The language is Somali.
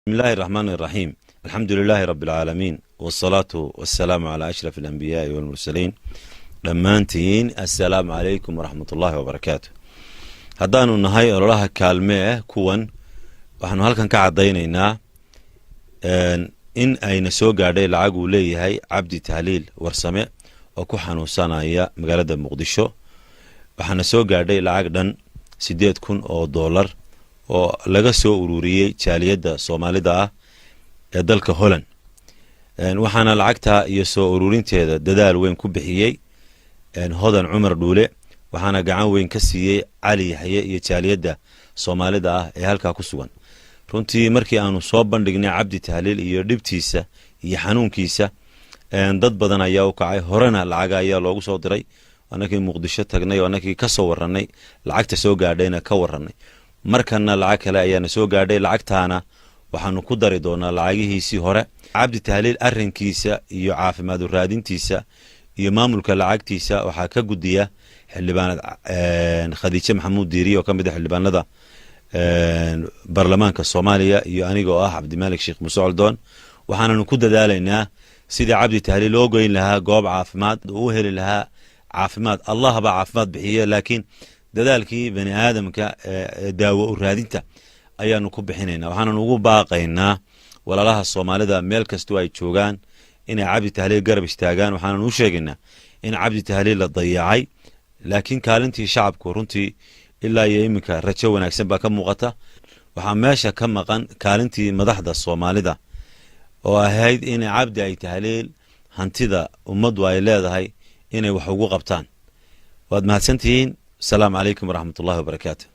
بسم الله الرحمن الرحيم. الحمد لله رب العالمين والصلاة والسلام على أشرف الأنبياء والمرسلين دمانتين. السلام عليكم ورحمة الله وبركاته. هدانو نهاي الله كالمه كوان وحنو هالكن كعدينينا إن أين سو قاعدي لعاقو ليهي عبدي تهليل ورسمه وكو حنوسانايا مقالة مقدشو وحنا سو قاعدي لعاقدن 8,000 oo dollar oo laga soo ururiyay jaaliyada Soomaalida ah ee dalka Holland. waxaana lacagta iyo soo ururinteeda dadaal weyn ku bixiyay Hodan Cumar Dhuule, waxaana gacan weyn ka siiyay Ali Yaxye iyo jaaliyada Soomaalida ah ee halka ku sugan. runtii markii aanu soo bandhignay Cabdi Tahliil iyo dhibtiisa iyo xanuunkiisa dad badan ayaa u kacay, horena lacag ayaa loogu soo diray. anakii Muqdisho tagnay oo anakii ka soo waranay lacagta soo gaadhayna ka waranay. markana lacag kale ayaana soo gaadhay, lacagtaana waxaanu ku dari doonaa lacagihiisii hore. Cabdi Tahliil arrinkiisa iyo caafimaad u raadintiisa iyo maamulka lacagtiisa waxaa ka gudiya xildhibaanad Khadiija Maxamuud Diiri oo kamid ah xildhibaanada baarlamaanka Soomaaliya iyo aniga oo ah Cabdimaalik Sheekh Muuse Coldoon. waxaanu ku dadaalaynaa sidii Cabdi Tahliil loo goyn lahaa goob caafimaad uu heli lahaa caafimaad. Allah ba caafimaad bixiyo, laakiin dadaalkii bani aadamka daawo u raadinta ayaanu ku bixinaynaa. waxaanu ugu baaqaynaa walaalaha Soomaalida meel kasta ay joogaan inay Cabdi Tahliil garab istaagaan. waxaanu u sheegaynaa in Cabdi Tahliil la dayacay, laakiin kaalintii shacabku runtii ilaa iyo iminka rajo wanaagsan baa ka muuqata. waxaa meesha ka maqan kaalintii madaxda Soomaalida oo ahayd in Cabdi Tahliil hantida ummaddu ay leedahay inay wax ugu qabtaan. waad mahadsantihiin. السلام عليكم ورحمة الله وبركاته.